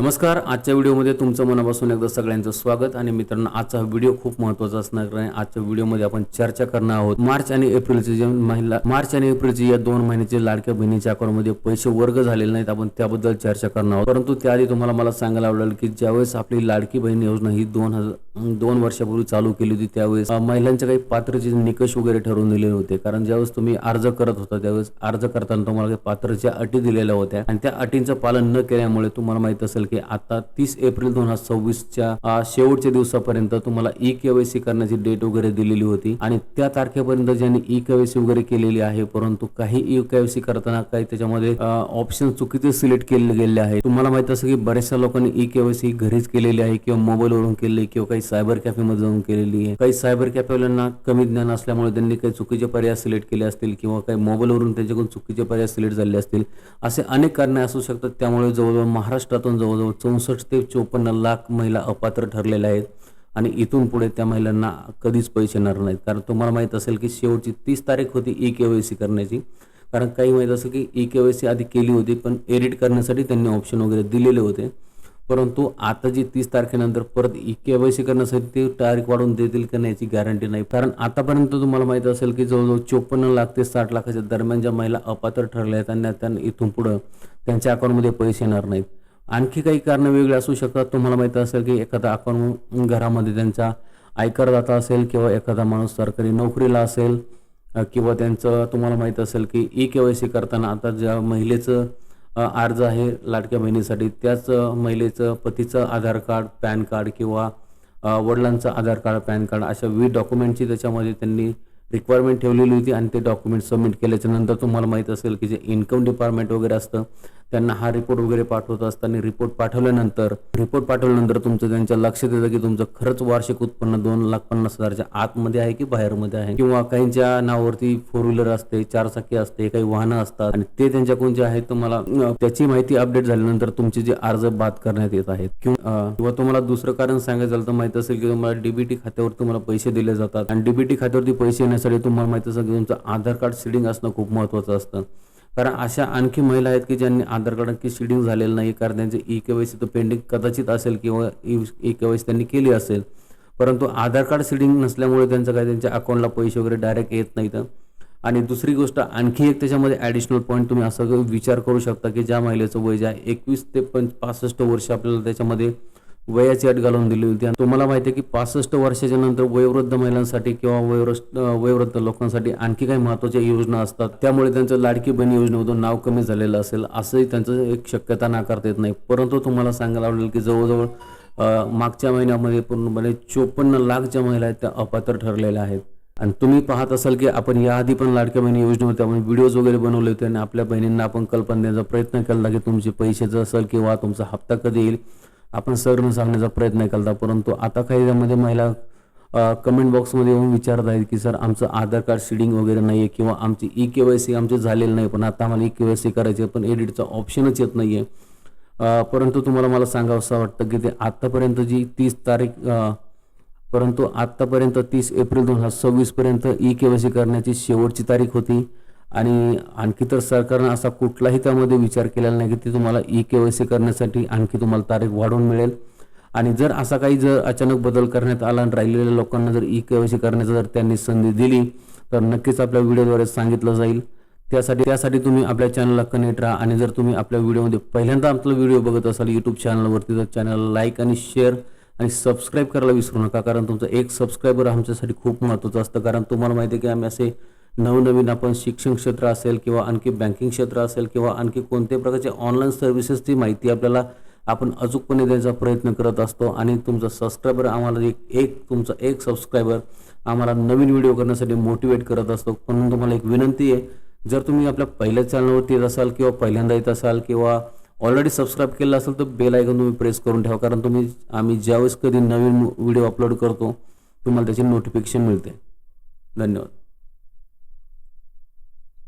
नमस्कार. आजच्या व्हिडिओमध्ये तुमचं मनापासून एकदा सगळ्यांचं स्वागत. आणि मित्रांनो, आजचा व्हिडिओ खूप महत्त्वाचा असणार आहे. आजच्या व्हिडिओमध्ये आपण चर्चा करणार आहोत मार्च आणि एप्रिलचे या 2 महिन्याचे लाडक्या बहिणीच्या अकाउंटमध्ये पैसे वर्ग झालेले नाहीत, आपण त्याबद्दल चर्चा करणार आहोत. परंतु त्याआधी तुम्हाला मला सांगायला आवडेल की ज्यावेळेस आपली लाडकी बहीण योजना ही 2 वर्षापूर्वी चालू केली होती, त्यावेळेस महिलांच्या काही पात्रतेचे निकष वगैरे ठरवून दिलेले होते. कारण ज्यावेळेस तुम्ही अर्ज करत होता त्यावेळेस अर्ज करताना तुम्हाला काही पात्रतेच्या अटी दिलेल्या होत्या आणि त्या अटींचं पालन न केल्यामुळे तुम्हाला माहित असेल की आता 30 एप्रिल 2026च्या शेवटच्या दिवसापर्यंत तुम्हाला ई-केवायसी करण्याची डेट वगैरे दिलेली होती आणि त्या तारखेपर्यंत ज्यांनी ई-केवायसी वगैरे केलेली आहे, परंतु काही ई-केवायसी करताना काही त्याच्यामध्ये ऑप्शन चुकीचे सिलेक्ट केले गेले आहेत. तुम्हाला माहित असेल की बऱ्याचशा लोकांनी ई-केवायसी घरीच केलेली आहे किंवा मोबाईलवरून केलेली किंवा काही सायबर कॅफेमध्ये जाऊन केलेली आहे. काही सायबर कॅफेवाल्यांना कमी ज्ञान असल्यामुळे त्यांनी काही चुकीचे पर्याय सिलेक्ट केले असतील किंवा काही मोबाईलवरून त्यांच्याकडून चुकीचे पर्याय सिलेक्ट झाले असतील. असे अनेक कारणे असू शकतात. त्यामुळे जवळजवळ महाराष्ट्रातून जवळजवळ 64 ते 54 लाख महिला अपात्र ठरलेल्या आहेत आणि इथून पुढे त्या महिलांना कधीच पैसे येणार नाहीत. कारण तुम्हाला माहित असेल की शेवटची 30 तारीख होती ई-केवायसी करण्याची. कारण काही माहित असेल की ई-केवायसी आधी केली होती, पण एडिट करण्यासाठी त्यांनी ऑप्शन वगैरे दिलेले होते. परंतु आता जी 30 तारखेनंतर परत ई-केवायसी करण्यासाठी ती तारीख वाढवून देतील का नाही याची गॅरंटी नाही. कारण आतापर्यंत तुम्हाला माहित असेल की जवळजवळ 54 लाख ते 60 लाखाच्या दरम्यान ज्या महिला अपात्र ठरल्या आहेत आणि त्यांना इथून पुढे त्यांच्या अकाउंटमध्ये पैसे येणार नाहीत. आणखी काही कारण वेगळे असू शकतात. तुम्हाला माहित असेल की एखादा अकाउंट घरामध्ये त्यांचा आयकरदाता असेल किंवा एखादा माणूस सरकारी नोकरीला असेल किंवा त्यांचं तुम्हाला माहित असेल की ई-केवायसी करताना आता ज्या महिलेचं अर्ज आहे लाडक्या बहिणीसाठी, त्याच महिलेचं पतीचं आधार कार्ड, पॅन कार्ड किंवा वडिलांचं आधार कार्ड, पॅन कार्ड अशा विविध डॉक्युमेंटची त्याच्यामध्ये त्यांनी रिक्वायरमेंट ठेवलेली होती आणि ते डॉक्युमेंट सबमिट केल्याच्या नंतर तुम्हाला माहित असेल की जे इन्कम डिपार्टमेंट वगैरे असतं त्यांना हा रिपोर्ट वगैरे पाठवत असताना रिपोर्ट पाठवल्यानंतर तुमचं त्यांच्या लक्षात येतं की तुमचं खरंच वार्षिक उत्पन्न 2,50,000च्या आतमध्ये आहे की बाहेरमध्ये आहे. किंवा काहींच्या नावावरती 4 व्हीलर असते, 4 चाकी असते, काही वाहनं असतात आणि ते त्यांच्याकडून जे आहे तुम्हाला त्याची माहिती अपडेट झाल्यानंतर तुमचे जे अर्ज बाद करण्यात येत आहेत. किंवा तुम्हाला दुसरं कारण सांगायचं झालं तर माहित असेल की तुम्हाला डीबीटी खात्यावर तुम्हाला पैसे दिले जातात आणि डीबीटी खात्यावरती पैसे येण्यासाठी तुम्हाला माहित असेल की तुमचं आधार कार्ड सीडिंग असणं खूप महत्त्वाचं असतं. कारण अशा आणखी महिला आहेत की ज्यांनी आधार कार्ड सीडिंग झालेलं नाही, कारण त्यांचे ई-केवायसी तर पेंडिंग कदाचित असेल किंवा ई-केवायसी त्यांनी केली असेल, परंतु आधार कार्ड सीडिंग नसल्यामुळे त्यांच्या अकाउंटला पैसे वगैरे डायरेक्ट येत नाहीत. आणि दुसरी गोष्ट आणखी एक त्याच्यामध्ये ॲडिशनल पॉईंट तुम्ही असं विचार करू शकता की ज्या महिलेचं वय जे आहे 21 ते 65 वर्ष आपल्याला त्याच्यामध्ये वयाची अट घालून दिली होती. आणि तुम्हाला माहिती आहे की 65 वर्षाच्या नंतर वयोवृद्ध महिलांसाठी किंवा वयोवृद्ध लोकांसाठी आणखी काही महत्त्वाच्या योजना असतात. त्यामुळे त्यांचं लाडकी बहीण योजनेमधून नाव कमी झालेलं असेल असंही त्यांचं एक शक्यता नाकारता येत नाही. परंतु तुम्हाला सांगायला आवडेल की जवळजवळ मागच्या महिन्यामध्ये पूर्णपणे 54 लाख ज्या महिला आहेत त्या अपात्र ठरलेल्या आहेत. आणि तुम्ही पाहत असाल की आपण याआधी पण लाडक्या बहिणी योजनेमध्ये आपण व्हिडिओज वगैरे बनवले होते आणि आपल्या बहिणींना आपण कल्पना देण्याचा प्रयत्न केला की तुमचे पैशाचं असेल किंवा तुमचा हप्ता कधी येईल आपण सगळं सांगण्याचा प्रयत्न केला. परंतु आता काही त्यामध्ये महिला कमेंट बॉक्समध्ये येऊन विचारत आहेत की सर आमचं आधार कार्ड सीडिंग वगैरे नाही आहे किंवा आमची ई-केवायसी आमचे झालेलं नाही, पण आता आम्हाला ई-केवायसी करायची पण एडिटचा ऑप्शनच येत नाही आहे. परंतु तुम्हाला मला सांगावं असं वाटतं की ते आत्तापर्यंत जी 30 एप्रिल 2026 पर्यंत ई-केवायसी करण्याची शेवटची तारीख होती. आणि आणखी तर सरकारनं असा कुठलाही त्यामध्ये विचार केलेला नाही की ते तुम्हाला ई-केवायसी करण्यासाठी आणखी तुम्हाला तारीख वाढवून मिळेल. आणि जर असा काही अचानक बदल करण्यात आला आणि राहिलेल्या लोकांना जर ई-केवायसी करण्याचा जर त्यांनी संधी दिली तर नक्कीच आपल्या व्हिडिओद्वारे सांगितलं जाईल. त्यासाठी तुम्ही आपल्या चॅनलला कनेक्ट राहा आणि जर तुम्ही आपल्या व्हिडिओमध्ये पहिल्यांदा आपला व्हिडिओ बघत असाल यूट्यूब चॅनलवरती तर चॅनलला लाईक आणि शेअर आणि सबस्क्राईब करायला विसरू नका. कारण तुमचं एक सबस्क्रायबर आमच्यासाठी खूप महत्त्वाचं असतं. कारण तुम्हाला माहिती आहे की आम्ही असे नवनवीन आपण शिक्षण क्षेत्र असेल किंवा आणखी बँकिंग क्षेत्र असेल किंवा आणखी कोणत्याही प्रकारचे ऑनलाईन सर्व्हिसेसची माहिती आपल्याला आपण अचूकपणे द्यायचा प्रयत्न करत असतो. आणि तुमचा सबस्क्रायबर आम्हाला तुमचा एक सबस्क्रायबर आम्हाला नवीन व्हिडिओ करण्यासाठी मोटिवेट करत असतो. म्हणून तुम्हाला एक विनंती आहे, जर तुम्ही आपल्या पहिल्या चॅनलवरती येत असाल किंवा पहिल्यांदा येत असाल किंवा ऑलरेडी सबस्क्राईब केलं असेल तर बेल आयकॉन तुम्ही प्रेस करून ठेवा. कारण आम्ही ज्यावेळेस कधी नवीन व्हिडिओ अपलोड करतो तुम्हाला त्याची नोटिफिकेशन मिळते. धन्यवाद.